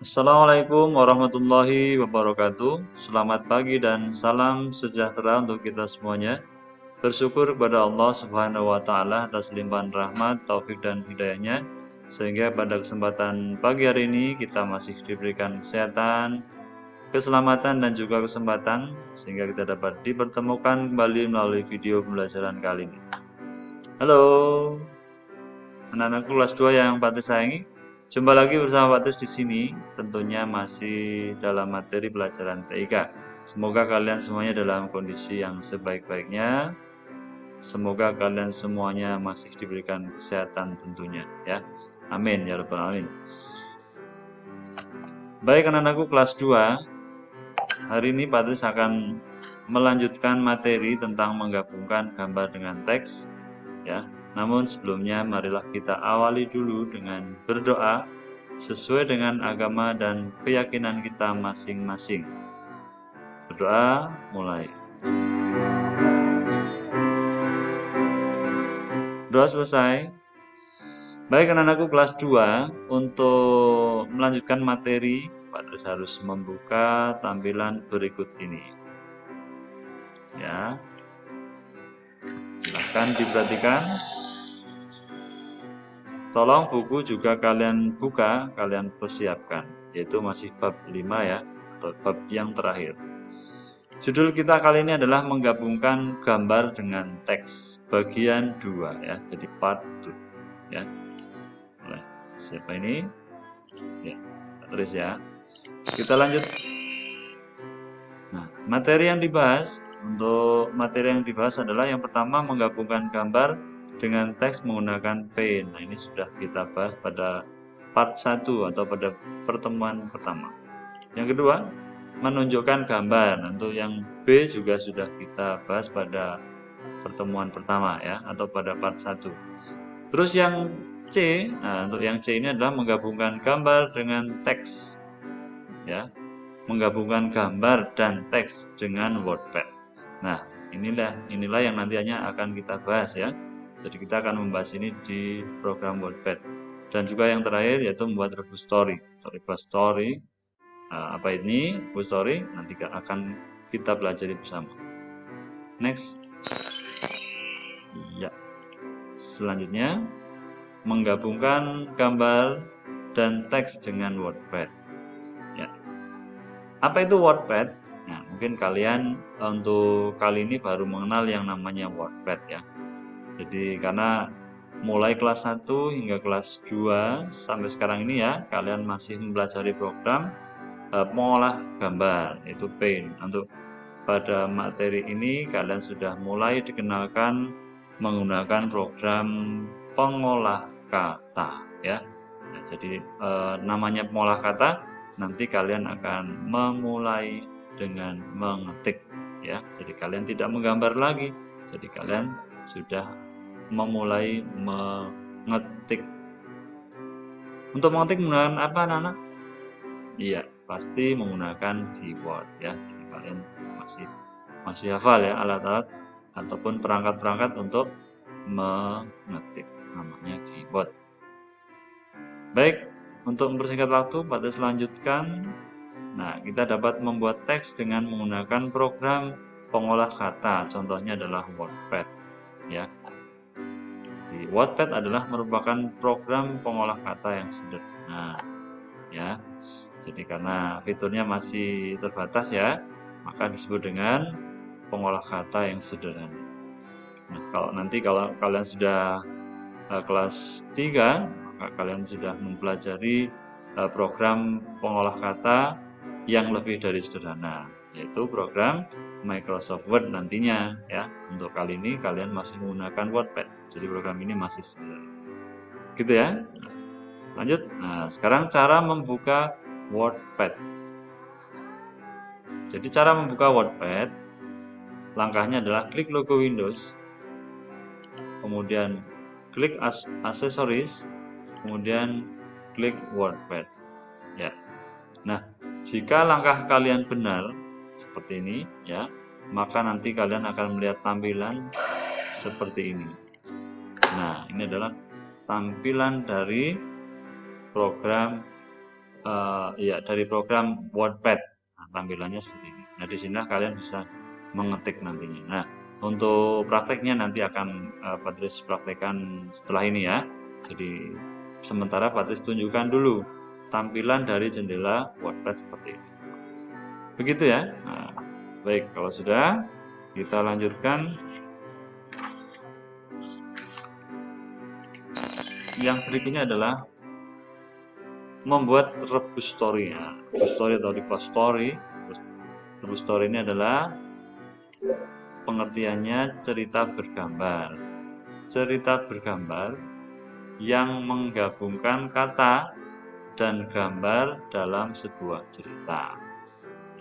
Assalamualaikum warahmatullahi wabarakatuh. Selamat pagi dan salam sejahtera untuk kita semuanya. Bersyukur kepada Allah Subhanahu wa taala atas limpahan rahmat, taufik dan hidayahnya sehingga pada kesempatan pagi hari ini kita masih diberikan kesehatan, keselamatan dan juga kesempatan sehingga kita dapat dipertemukan kembali melalui video pembelajaran kali ini. Halo, anak-anakku kelas 2 yang Patris sayangi. Jumpa lagi bersama Patris di sini, tentunya masih dalam materi pelajaran TIK. Semoga kalian semuanya dalam kondisi yang sebaik-baiknya. Semoga kalian semuanya masih diberikan kesehatan tentunya ya. Amin ya rabbal alamin. Baik anak-anakku kelas 2, hari ini Patris akan melanjutkan materi tentang menggabungkan gambar dengan teks ya. Namun sebelumnya marilah kita awali dulu dengan berdoa sesuai dengan agama dan keyakinan kita masing-masing. Berdoa mulai. Doa selesai. Baik anak-anakku kelas 2, untuk melanjutkan materi Pak Dres harus membuka tampilan berikut ini. Ya. Silahkan diperhatikan. Tolong buku juga kalian buka, kalian persiapkan, yaitu masih bab 5 ya, atau bab yang terakhir. Judul kita kali ini adalah menggabungkan gambar dengan teks, bagian 2 ya, jadi part 2 ya. Mulai. Siapa ini? Ya, tulis ya. Kita lanjut. Nah, materi yang dibahas adalah yang pertama menggabungkan gambar dengan teks menggunakan paint. Nah, ini sudah kita bahas pada part 1 atau pada pertemuan pertama. Yang kedua, menunjukkan gambar. Untuk yang B juga sudah kita bahas pada pertemuan pertama ya, atau pada part 1. Terus yang C, nah untuk yang C ini adalah menggabungkan gambar dengan teks. Ya. Menggabungkan gambar dan teks dengan WordPad. Nah, inilah yang nantinya akan kita bahas ya. Jadi kita akan membahas ini di program WordPad. Dan juga yang terakhir yaitu membuat rebus story. Apa ini rebus story? Nanti akan kita pelajari bersama. Next. Ya. Selanjutnya menggabungkan gambar dan teks dengan WordPad. Ya. Apa itu WordPad? Nah, mungkin kalian untuk kali ini baru mengenal yang namanya WordPad ya. Jadi karena mulai kelas 1 hingga kelas 2 sampai sekarang ini ya, kalian masih mempelajari program mengolah gambar, yaitu Paint. Untuk pada materi ini kalian sudah mulai dikenalkan menggunakan program pengolah kata ya. Nah, jadi namanya pengolah kata, nanti kalian akan memulai dengan mengetik ya. Jadi kalian tidak menggambar lagi. Jadi kalian sudah memulai mengetik. Untuk mengetik menggunakan apa anak-anak? Iya, pasti menggunakan keyboard ya. Jadi kalian masih hafal ya alat-alat ataupun perangkat-perangkat untuk mengetik, namanya keyboard. Baik, untuk mempersingkat waktu, pada selanjutkan. Nah, kita dapat membuat teks dengan menggunakan program pengolah kata. Contohnya adalah WordPad ya. Di WordPad adalah merupakan program pengolah kata yang sederhana ya. Jadi karena fiturnya masih terbatas ya, maka disebut dengan pengolah kata yang sederhana. Nah, kalau kalian sudah kelas 3, maka kalian sudah mempelajari program pengolah kata yang lebih dari sederhana, yaitu program Microsoft Word nantinya ya. Untuk kali ini kalian masih menggunakan WordPad. Jadi program ini masih sederhana. Gitu ya. Lanjut. Nah, sekarang cara membuka WordPad. Jadi cara membuka WordPad, langkahnya adalah klik logo Windows, kemudian klik aksesoris, kemudian klik WordPad. Ya. Nah, jika langkah kalian benar seperti ini ya, maka nanti kalian akan melihat tampilan seperti ini. Nah, ini adalah tampilan dari program ya dari program WordPad. Nah, tampilannya seperti ini. Nah, di sini kalian bisa mengetik nantinya. Nah, untuk prakteknya nanti akan Patris praktekkan setelah ini ya. Jadi sementara Patris tunjukkan dulu tampilan dari jendela WordPad seperti ini. Begitu ya. Nah, baik, kalau sudah kita lanjutkan. Yang berikutnya adalah membuat rebus story. Ya, rebus story atau request story. Rebus story ini adalah pengertiannya cerita bergambar. Cerita bergambar yang menggabungkan kata dan gambar dalam sebuah cerita.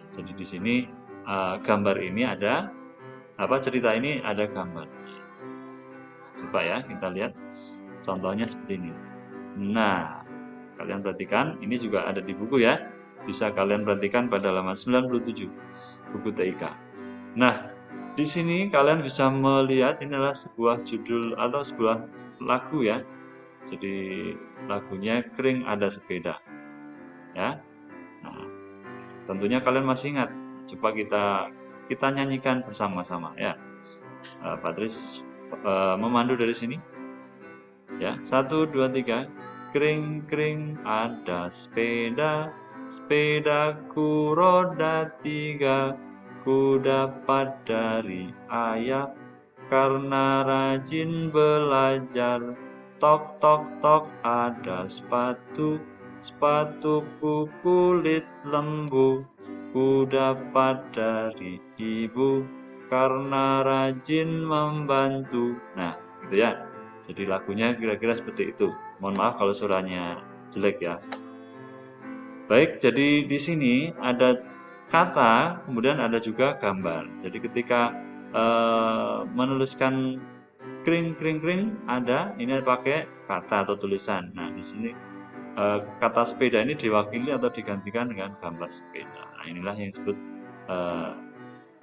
Jadi di sini gambar ini ada cerita ini ada gambarnya. Coba ya kita lihat contohnya seperti ini. Nah, kalian perhatikan ini juga ada di buku ya. Bisa kalian perhatikan pada halaman 97 buku TIK. Nah, di sini kalian bisa melihat ini adalah sebuah judul atau sebuah lagu ya. Jadi lagunya Kering Ada Sepeda. Ya. Nah, tentunya kalian masih ingat. Coba kita nyanyikan bersama-sama ya. Patris memandu dari sini. Ya, 1, 2, 3. Kering kering ada sepeda, sepedaku roda 3. Ku dapat dari ayah karena rajin belajar. Tok tok tok ada sepatu, sepatuku kulit lembu. Ku dapat dari ibu karena rajin membantu. Nah, gitu ya. Jadi lagunya kira-kira seperti itu. Mohon maaf kalau suaranya jelek ya. Baik, jadi di sini ada kata, kemudian ada juga gambar. Jadi ketika menuliskan kring kring kring ada, ini pakai kata atau tulisan. Nah, di sini kata sepeda ini diwakili atau digantikan dengan gambar sepeda. Nah, inilah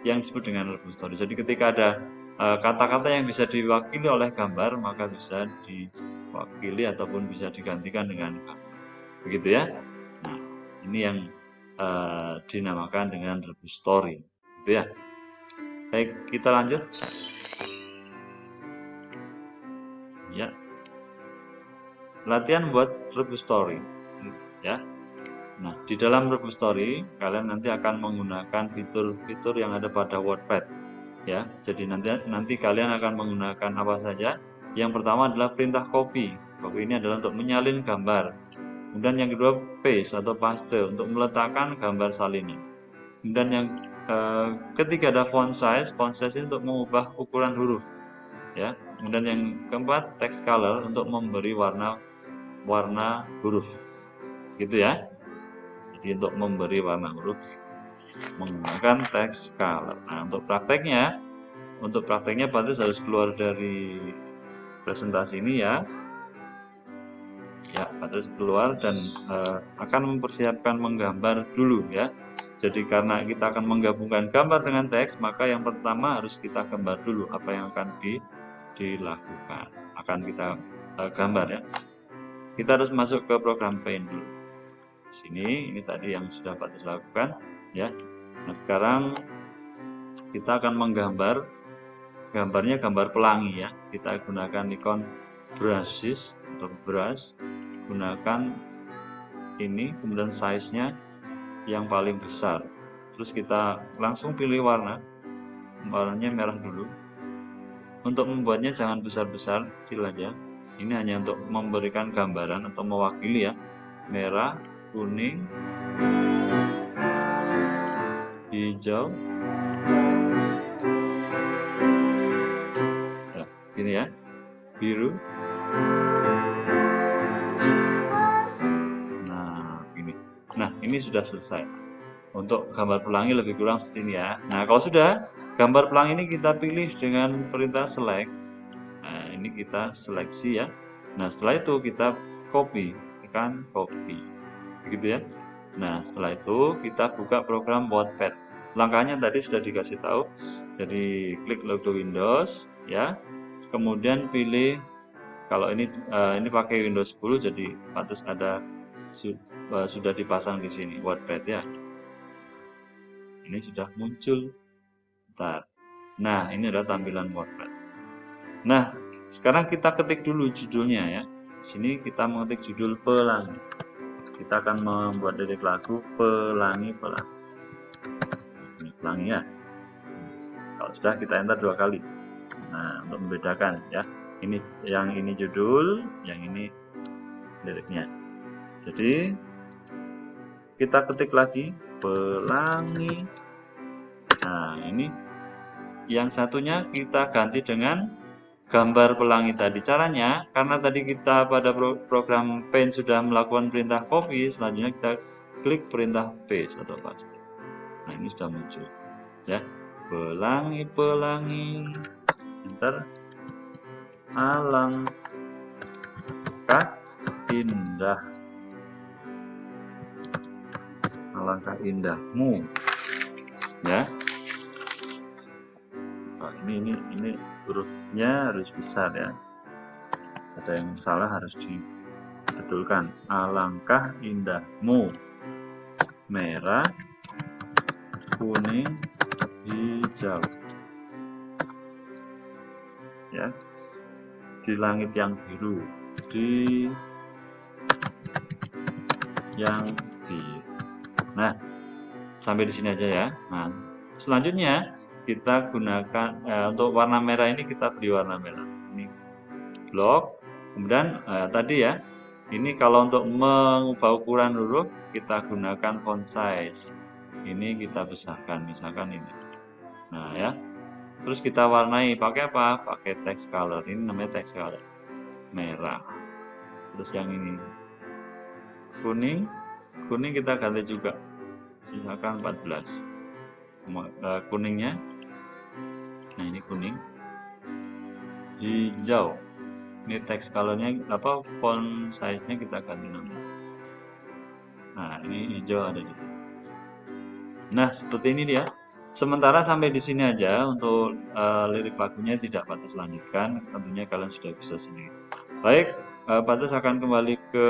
yang disebut dengan rebus story. Jadi ketika ada kata-kata yang bisa diwakili oleh gambar, maka bisa diwakili ataupun bisa digantikan dengan gambar. Begitu ya. Nah, ini yang dinamakan dengan rebus story. Gitu ya. Baik, kita lanjut. Ya. Latihan buat rebus story. Ya. Nah, di dalam rebus story, kalian nanti akan menggunakan fitur-fitur yang ada pada WordPad. Ya, jadi nanti kalian akan menggunakan apa saja. Yang pertama adalah perintah copy. Copy ini adalah untuk menyalin gambar. Kemudian yang kedua paste atau paste untuk meletakkan gambar salinan. Kemudian yang ketiga ada font size. Font size ini untuk mengubah ukuran huruf. Ya. Kemudian yang keempat text color untuk memberi warna huruf. Gitu ya. Jadi untuk memberi warna huruf menggunakan text color. Nah, untuk prakteknya Patris harus keluar dari presentasi ini ya. Ya, Patris keluar dan akan mempersiapkan menggambar dulu ya. Jadi karena kita akan menggabungkan gambar dengan teks, maka yang pertama harus kita gambar dulu apa yang akan dilakukan. Akan kita gambar ya. Kita harus masuk ke program Paint dulu. Di sini ini tadi yang sudah Patris lakukan ya. Nah, sekarang kita akan menggambar. Gambarnya gambar pelangi ya. Kita gunakan ikon brushes atau brush. Gunakan ini, kemudian size-nya yang paling besar. Terus kita langsung pilih warna. Warnanya merah dulu. Untuk membuatnya jangan besar-besar, kecil aja. Ini hanya untuk memberikan gambaran atau mewakili ya. Merah, kuning, hijau. Gini ya, biru. Nah, ini. Nah, ini sudah selesai. Untuk gambar pelangi lebih kurang seperti ini ya. Nah, kalau sudah, gambar pelangi ini kita pilih dengan perintah select. Nah, ini kita seleksi ya. Nah, setelah itu kita copy, tekan copy. Begitu ya. Nah, setelah itu kita buka program WordPad. Langkahnya tadi sudah dikasih tahu. Jadi klik logo Windows ya. Kemudian pilih, kalau ini pakai Windows 10 jadi Patris ada sudah dipasang di sini WordPad ya. Ini sudah muncul. Bentar. Nah, ini adalah tampilan WordPad. Nah, sekarang kita ketik dulu judulnya ya. Di sini kita mengetik judul Pelangi. Kita akan membuat lirik lagu Pelangi Pelangi. Ini pelangi ya. Kalau sudah kita enter 2 kali. Nah, untuk membedakan ya. Ini yang ini judul, yang ini liriknya. Jadi kita ketik lagi Pelangi. Nah, ini yang satunya kita ganti dengan gambar pelangi tadi. Caranya, karena tadi kita pada program Paint sudah melakukan perintah copy, selanjutnya kita klik perintah paste atau paste. Nah, ini sudah muncul ya. Pelangi pelangi, enter. Alangkah indah, alangkah indahmu ya. Oh, ini hurufnya harus besar ya, ada yang salah harus dibetulkan. Alangkah indahmu, merah kuning hijau ya, di langit yang biru, di yang biru. Nah, sampai di sini aja ya. Nah, selanjutnya kita gunakan untuk warna merah ini, kita beri warna merah. Ini blok. Kemudian tadi ya, ini kalau untuk mengubah ukuran huruf kita gunakan font size. Ini kita besarkan, misalkan ini. Nah ya, terus kita warnai pakai apa? Pakai text color. Ini namanya text color. Merah. Terus yang ini kuning, kuning kita ganti juga. Misalkan 14. Kuningnya. Nah, ini kuning. Hijau. Ini text colornya apa? Font size-nya kita ganti 16. Nah, ini hijau ada di sini. Nah, seperti ini dia. Sementara sampai di sini aja untuk lirik lagunya, tidak Patus lanjutkan. Tentunya kalian sudah bisa sendiri. Baik, Patus akan kembali ke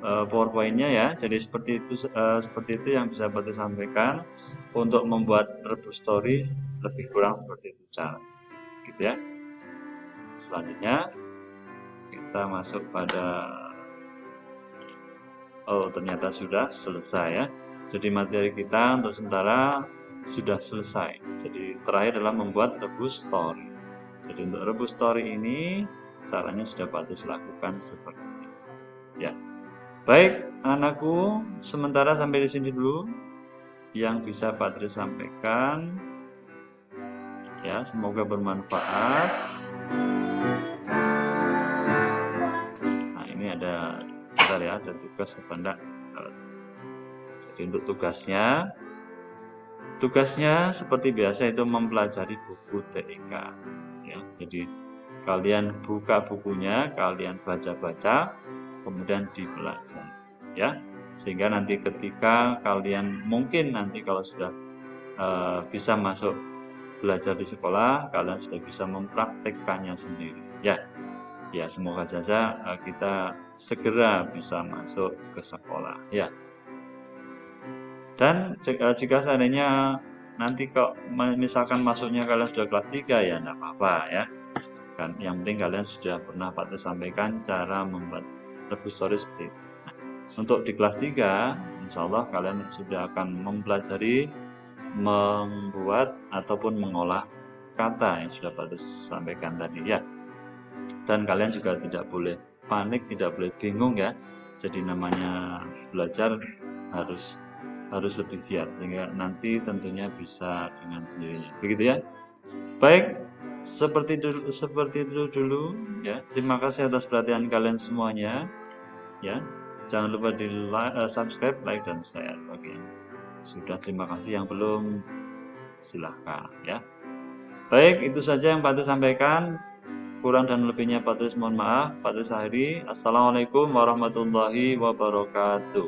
PowerPoint-nya ya. Jadi seperti itu yang bisa Patus sampaikan. Untuk membuat rebus story lebih kurang seperti itu cara, gitu ya. Selanjutnya kita masuk pada ternyata sudah selesai ya. Jadi materi kita untuk sementara sudah selesai. Jadi terakhir adalah membuat rebus story. Jadi untuk rebus story ini caranya sudah Patus lakukan seperti itu ya. Baik anakku, sementara sampai di sini dulu yang bisa Patus sampaikan ya. Semoga bermanfaat. Nah, ini ada bentar ya, ada tugas apa enggak. Jadi untuk tugasnya seperti biasa itu mempelajari buku TIK ya. Jadi kalian buka bukunya, kalian baca-baca, kemudian dipelajari ya, sehingga nanti ketika kalian mungkin nanti kalau sudah bisa masuk belajar di sekolah, kalian sudah bisa mempraktekkannya sendiri ya. Ya, semoga saja kita segera bisa masuk ke sekolah ya. Dan jika seandainya nanti kok misalkan masuknya kalian sudah kelas 3 ya enggak apa-apa ya. Kan yang penting kalian sudah pernah Patus sampaikan cara membuat rebus story seperti itu. Nah, untuk di kelas 3 insya Allah kalian sudah akan mempelajari membuat ataupun mengolah kata yang sudah Patus sampaikan tadi ya. Dan kalian juga tidak boleh panik, tidak boleh bingung ya. Jadi namanya belajar harus lebih giat sehingga nanti tentunya bisa dengan sendirinya. Begitu ya. Baik, seperti itu dulu ya. Terima kasih atas perhatian kalian semuanya ya. Jangan lupa di subscribe, like dan share bagi yang sudah. Terima kasih, yang belum silahkan ya. Baik, itu saja yang Patus sampaikan. Kurang dan lebihnya Patus mohon maaf. Patus akhiri. Assalamualaikum warahmatullahi wabarakatuh.